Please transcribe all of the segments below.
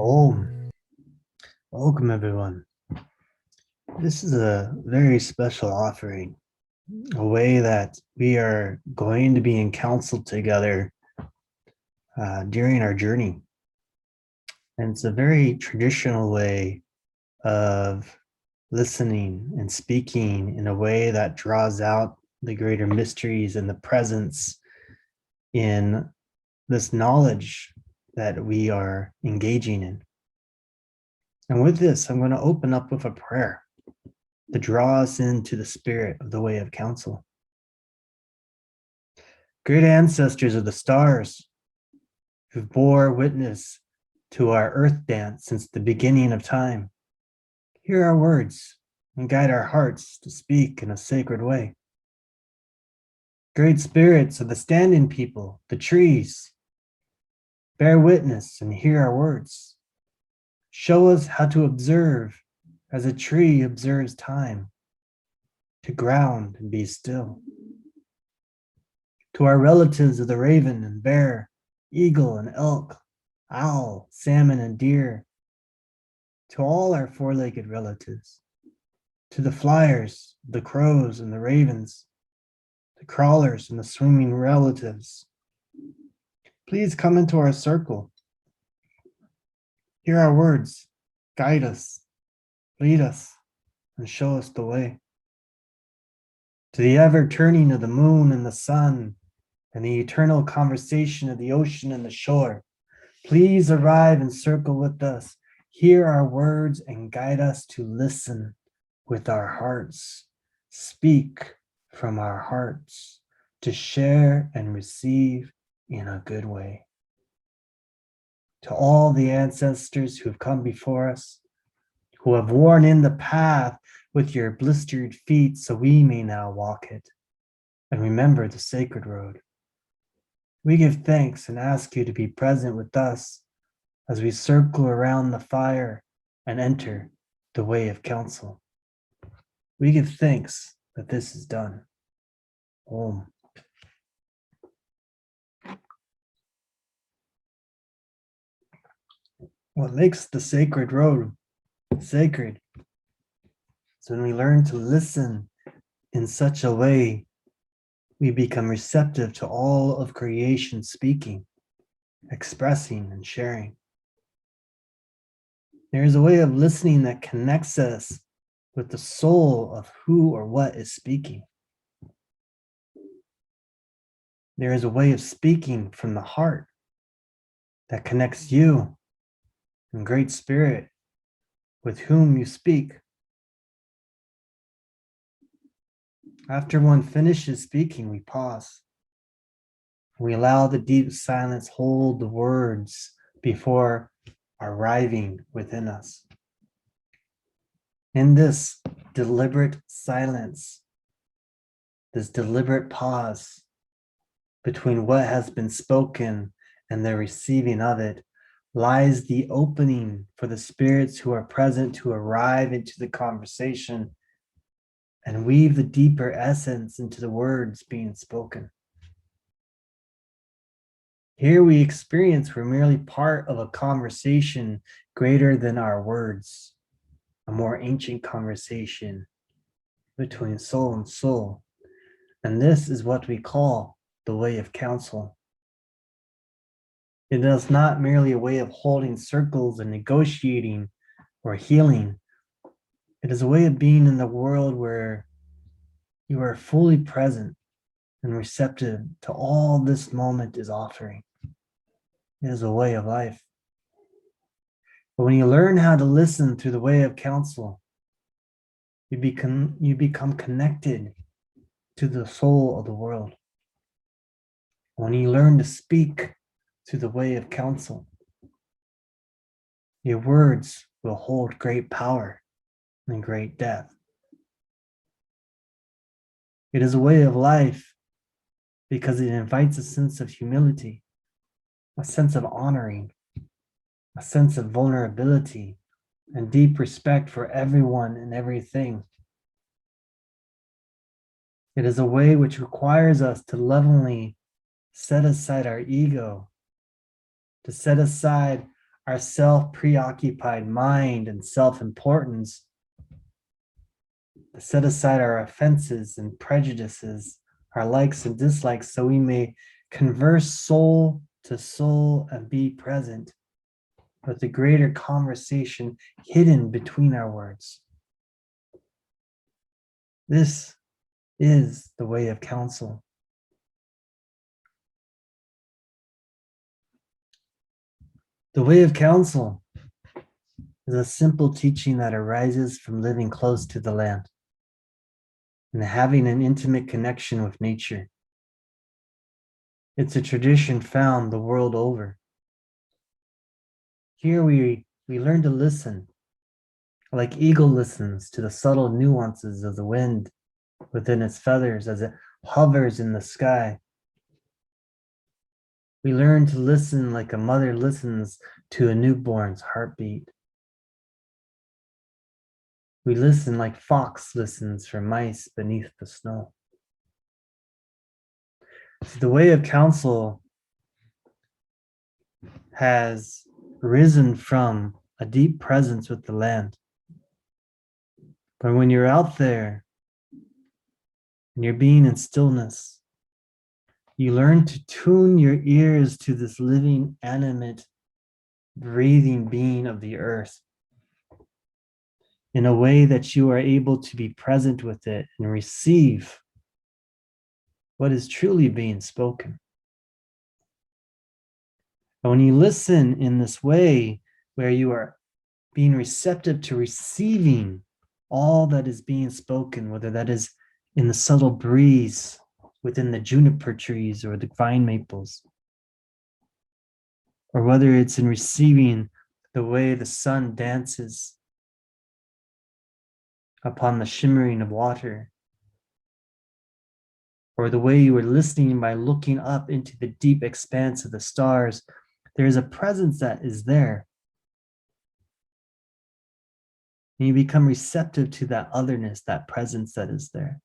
Om. Welcome, everyone. This is a very special offering, a way that we are going to be in counsel together during our journey. And it's a very traditional way of listening and speaking in a way that draws out the greater mysteries and the presence in this knowledge that we are engaging in. And with this, I'm going to open up with a prayer to draw us into the spirit of the way of counsel. Great ancestors of the stars who bore witness to our earth dance since the beginning of time, hear our words and guide our hearts to speak in a sacred way. Great spirits of the standing people, the trees, bear witness and hear our words. Show us how to observe as a tree observes time, to ground and be still. To our relatives of the raven and bear, eagle and elk, owl, salmon and deer, to all our four-legged relatives, to the flyers, the crows and the ravens, the crawlers and the swimming relatives, please come into our circle. Hear our words, guide us, lead us, and show us the way. To the ever turning of the moon and the sun, and the eternal conversation of the ocean and the shore, please arrive and circle with us. Hear our words and guide us to listen with our hearts. Speak from our hearts to share and receive in a good way. To all the ancestors who have come before us, who have worn in the path with your blistered feet so we may now walk it and remember the sacred road. We give thanks and ask you to be present with us as we circle around the fire and enter the way of counsel. We give thanks that this is done. Om. What makes the sacred road sacred is when we learn to listen in such a way we become receptive to all of creation speaking, expressing, and sharing. There is a way of listening that connects us with the soul of who or what is speaking. There is a way of speaking from the heart that connects you and Great Spirit with whom you speak. After one finishes speaking, we pause. We allow the deep silence hold the words before arriving within us. In this deliberate silence, this deliberate pause between what has been spoken and the receiving of it, lies the opening for the spirits who are present to arrive into the conversation and weave the deeper essence into the words being spoken. Here we experience we're merely part of a conversation greater than our words, a more ancient conversation between soul and soul. And this is what we call the way of counsel. It is not merely a way of holding circles and negotiating or healing. It is a way of being in the world where you are fully present and receptive to all this moment is offering. It is a way of life. But when you learn how to listen through the way of counsel, you become connected to the soul of the world. When you learn to speak through the way of counsel, your words will hold great power and great depth. It is a way of life because it invites a sense of humility, a sense of honoring, a sense of vulnerability, and deep respect for everyone and everything. It is a way which requires us to lovingly set aside our ego, to set aside our self-preoccupied mind and self-importance, to set aside our offenses and prejudices, our likes and dislikes, so we may converse soul to soul and be present with the greater conversation hidden between our words. This is the way of counsel. The way of counsel is a simple teaching that arises from living close to the land and having an intimate connection with nature. It's a tradition found the world over. Here we learn to listen, like eagle listens to the subtle nuances of the wind within its feathers as it hovers in the sky. We learn to listen like a mother listens to a newborn's heartbeat. We listen like fox listens for mice beneath the snow. So the way of counsel has risen from a deep presence with the land. But when you're out there and you're being in stillness, you learn to tune your ears to this living, animate, breathing being of the earth in a way that you are able to be present with it and receive what is truly being spoken. And when you listen in this way, where you are being receptive to receiving all that is being spoken, whether that is in the subtle breeze within the juniper trees or the vine maples, or whether it's in receiving the way the sun dances upon the shimmering of water, or the way you are listening by looking up into the deep expanse of the stars, there is a presence that is there. And you become receptive to that otherness, that presence that is there.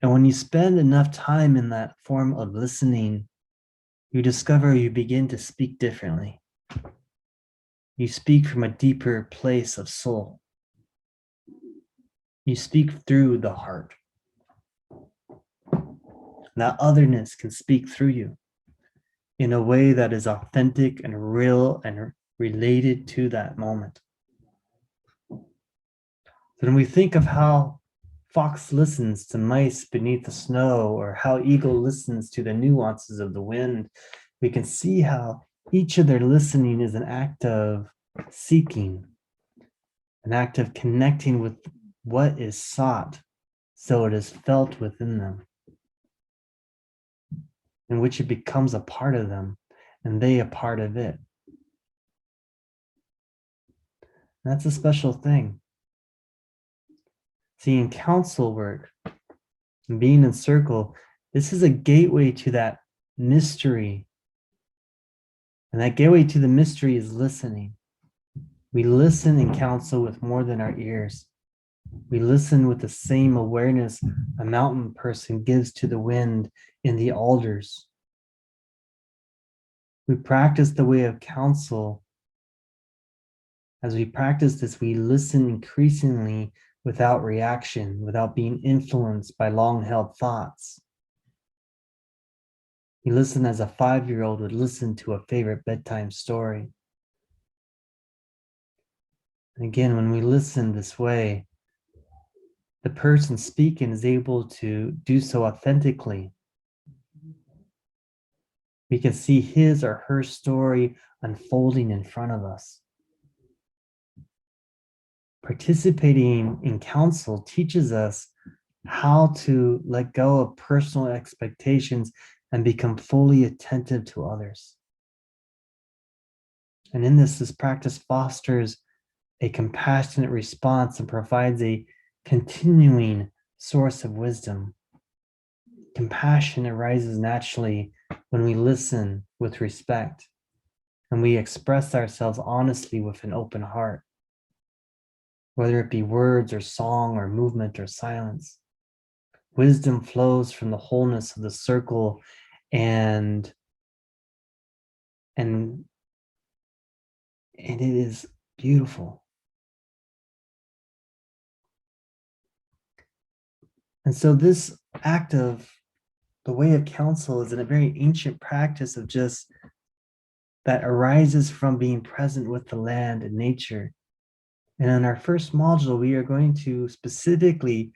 And when you spend enough time in that form of listening, you discover you begin to speak differently. You speak from a deeper place of soul. You speak through the heart. That otherness can speak through you in a way that is authentic and real and related to that moment. Then we think of how fox listens to mice beneath the snow, or how eagle listens to the nuances of the wind. We can see how each of their listening is an act of seeking, an act of connecting with what is sought, so it is felt within them, in which it becomes a part of them, and they a part of it. That's a special thing. See, in counsel work, and being in circle, this is a gateway to that mystery. And that gateway to the mystery is listening. We listen in counsel with more than our ears. We listen with the same awareness a mountain person gives to the wind in the alders. We practice the way of counsel. As we practice this, we listen increasingly without reaction, without being influenced by long-held thoughts. We listen as a 5-year-old would listen to a favorite bedtime story. And again, when we listen this way, the person speaking is able to do so authentically. We can see his or her story unfolding in front of us. Participating in counsel teaches us how to let go of personal expectations and become fully attentive to others. And in this practice fosters a compassionate response and provides a continuing source of wisdom. Compassion arises naturally when we listen with respect and we express ourselves honestly with an open heart, whether it be words or song or movement or silence. Wisdom flows from the wholeness of the circle, and And it is beautiful. And so this act of the way of counsel is in a very ancient practice of just that arises from being present with the land and nature. And in our first module, we are going to specifically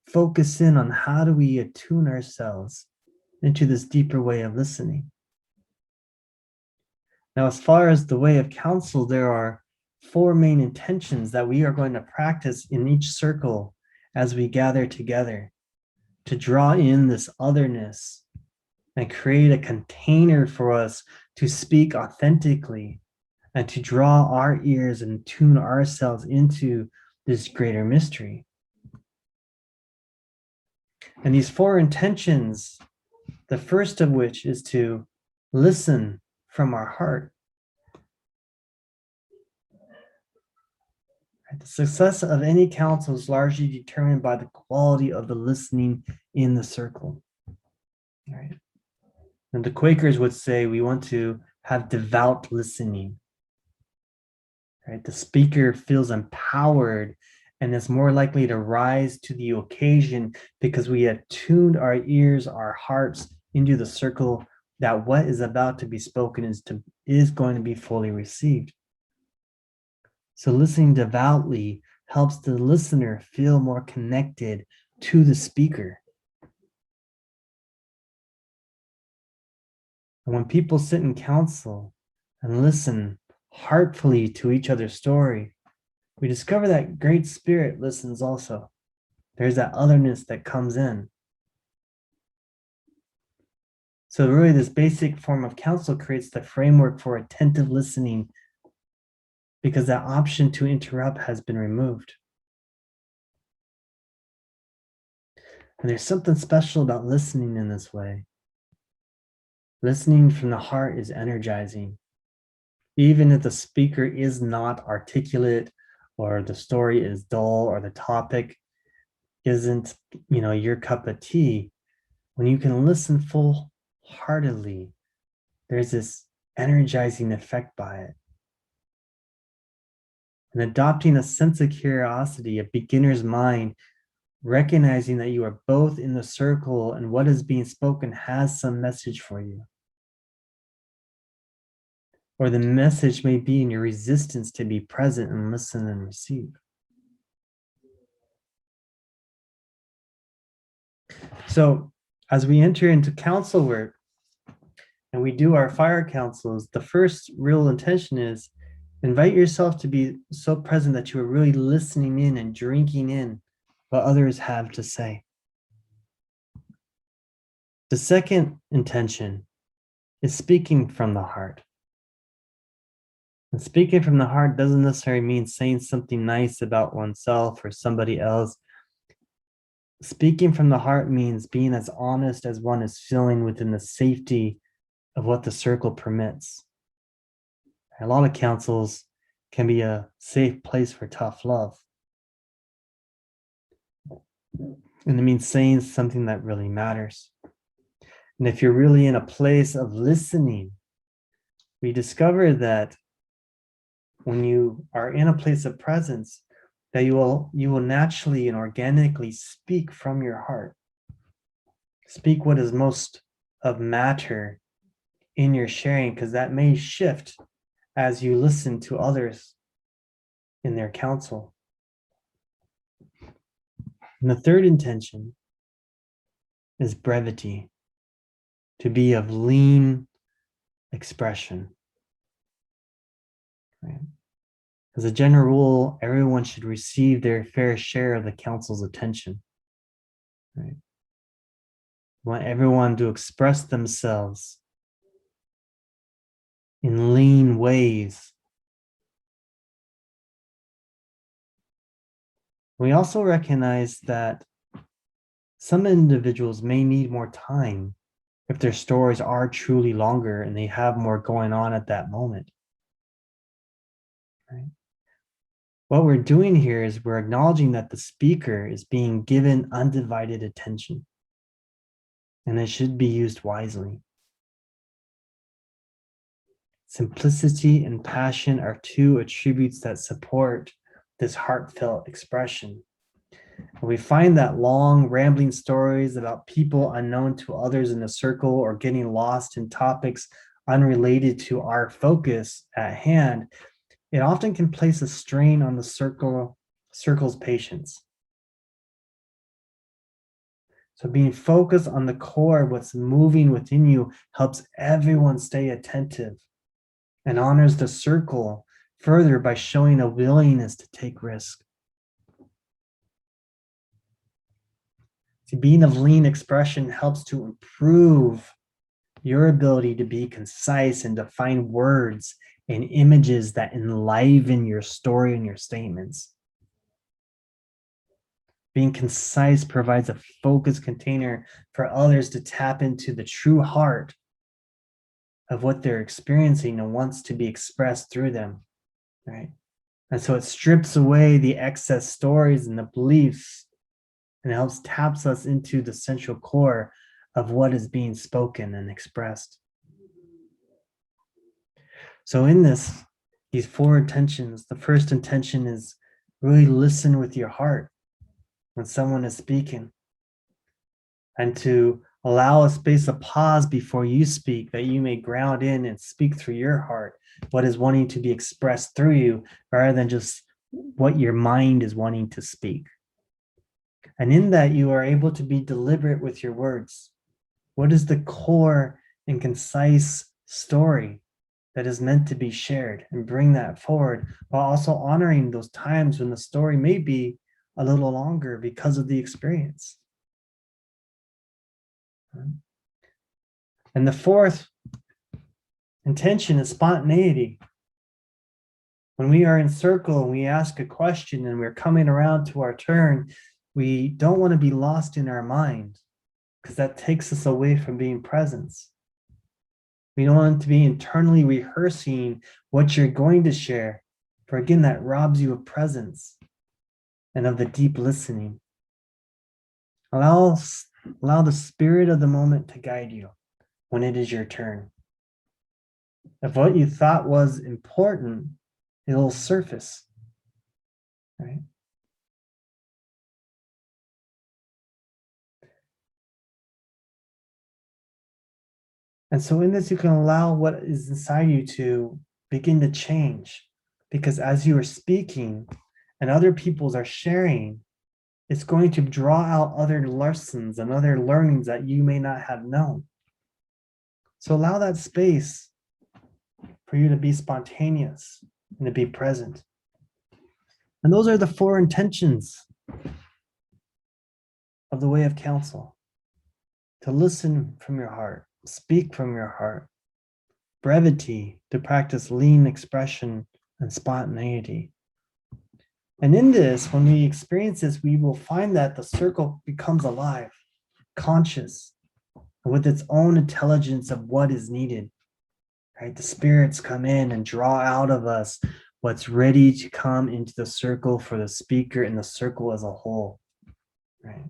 focus in on how do we attune ourselves into this deeper way of listening. Now, as far as the way of counsel, there are 4 main intentions that we are going to practice in each circle as we gather together to draw in this otherness and create a container for us to speak authentically and to draw our ears and tune ourselves into this greater mystery. And these 4 intentions, the first of which is to listen from our heart. The success of any counsel is largely determined by the quality of the listening in the circle. Right? And the Quakers would say we want to have devout listening. Right? The speaker feels empowered and is more likely to rise to the occasion because we have tuned our ears, our hearts into the circle that what is about to be spoken is going to be fully received. So listening devoutly helps the listener feel more connected to the speaker. And when people sit in counsel and listen heartfully to each other's story, we discover that Great Spirit listens also. There's that otherness that comes in. So really this basic form of counsel creates the framework for attentive listening because that option to interrupt has been removed. And there's something special about listening in this way. Listening from the heart is energizing. Even if the speaker is not articulate or the story is dull or the topic isn't, your cup of tea, when you can listen full-heartedly, there's this energizing effect by it. And adopting a sense of curiosity, a beginner's mind, recognizing that you are both in the circle and what is being spoken has some message for you. Or the message may be in your resistance to be present and listen and receive. So as we enter into counsel work and we do our fire counsels, the first real intention is invite yourself to be so present that you are really listening in and drinking in what others have to say. The second intention is speaking from the heart. And speaking from the heart doesn't necessarily mean saying something nice about oneself or somebody else. Speaking from the heart means being as honest as one is feeling within the safety of what the circle permits. A lot of counsels can be a safe place for tough love. And it means saying something that really matters. And if you're really in a place of listening, we discover that when you are in a place of presence, that you will naturally and organically speak from your heart. Speak what is most of matter in your sharing, because that may shift as you listen to others in their counsel. And the third intention is brevity, to be of lean expression. Right? As a general rule, everyone should receive their fair share of the counsel's attention. Right? We want everyone to express themselves in lean ways. We also recognize that some individuals may need more time if their stories are truly longer and they have more going on at that moment. Right? What we're doing here is we're acknowledging that the speaker is being given undivided attention, and it should be used wisely. Simplicity and passion are two attributes that support this heartfelt expression. And we find that long, rambling stories about people unknown to others in the circle or getting lost in topics unrelated to our focus at hand, it often can place a strain on the circle's patience. So being focused on the core, what's moving within you, helps everyone stay attentive and honors the circle further by showing a willingness to take risk. See, being of lean expression helps to improve your ability to be concise and to find words and images that enliven your story and your statements. Being concise provides a focused container for others to tap into the true heart of what they're experiencing and wants to be expressed through them, right? And so it strips away the excess stories and the beliefs and helps taps us into the central core of what is being spoken and expressed. So in these four intentions, the first intention is really listen with your heart when someone is speaking, and to allow a space of pause before you speak, that you may ground in and speak through your heart what is wanting to be expressed through you, rather than just what your mind is wanting to speak. And in that, you are able to be deliberate with your words. What is the core and concise story that is meant to be shared, and bring that forward, while also honoring those times when the story may be a little longer because of the experience. And the fourth intention is spontaneity. When we are in circle and we ask a question and we're coming around to our turn, we don't want to be lost in our mind, because that takes us away from being present. We don't want to be internally rehearsing what you're going to share, for again, that robs you of presence and of the deep listening. Allow the spirit of the moment to guide you when it is your turn. If what you thought was important, it'll surface, right? And so in this, you can allow what is inside you to begin to change, because as you are speaking and other peoples are sharing, it's going to draw out other lessons and other learnings that you may not have known. So allow that space for you to be spontaneous and to be present. And those are the four intentions of the Way of Counsel: to listen from your heart, speak from your heart; brevity, to practice lean expression; and spontaneity. And in this, when we experience this, we will find that the circle becomes alive, conscious, with its own intelligence of what is needed, right? The spirits come in and draw out of us what's ready to come into the circle for the speaker and the circle as a whole, right?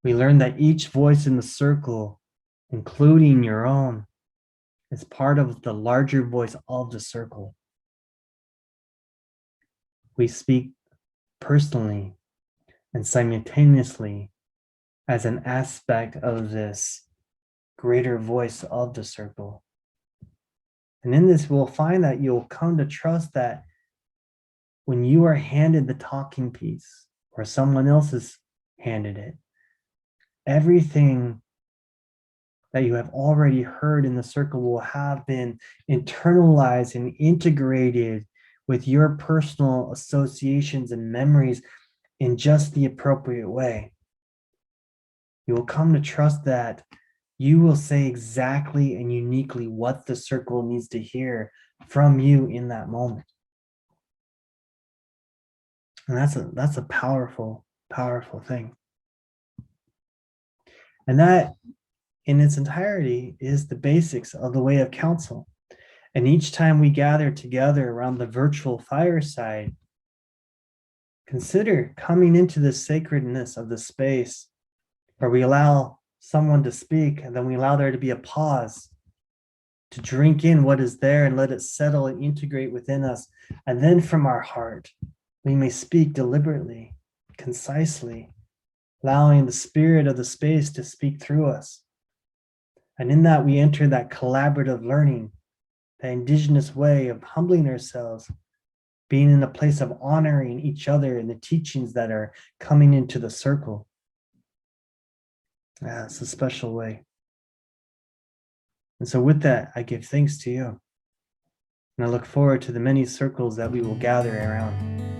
We learn that each voice in the circle, including your own, is part of the larger voice of the circle. We speak personally and simultaneously as an aspect of this greater voice of the circle. And in this, we'll find that you'll come to trust that when you are handed the talking piece, or someone else is handed it, everything that you have already heard in the circle will have been internalized and integrated with your personal associations and memories in just the appropriate way. You will come to trust that you will say exactly and uniquely what the circle needs to hear from you in that moment. And that's a powerful, powerful thing. And that in its entirety is the basics of the Way of Counsel. And each time we gather together around the virtual fireside, consider coming into the sacredness of the space where we allow someone to speak, and then we allow there to be a pause to drink in what is there and let it settle and integrate within us. And then from our heart, we may speak deliberately, concisely, allowing the spirit of the space to speak through us. And in that, we enter that collaborative learning, the indigenous way of humbling ourselves, being in a place of honoring each other and the teachings that are coming into the circle. Yeah, it's a special way. And so with that, I give thanks to you. And I look forward to the many circles that we will gather around.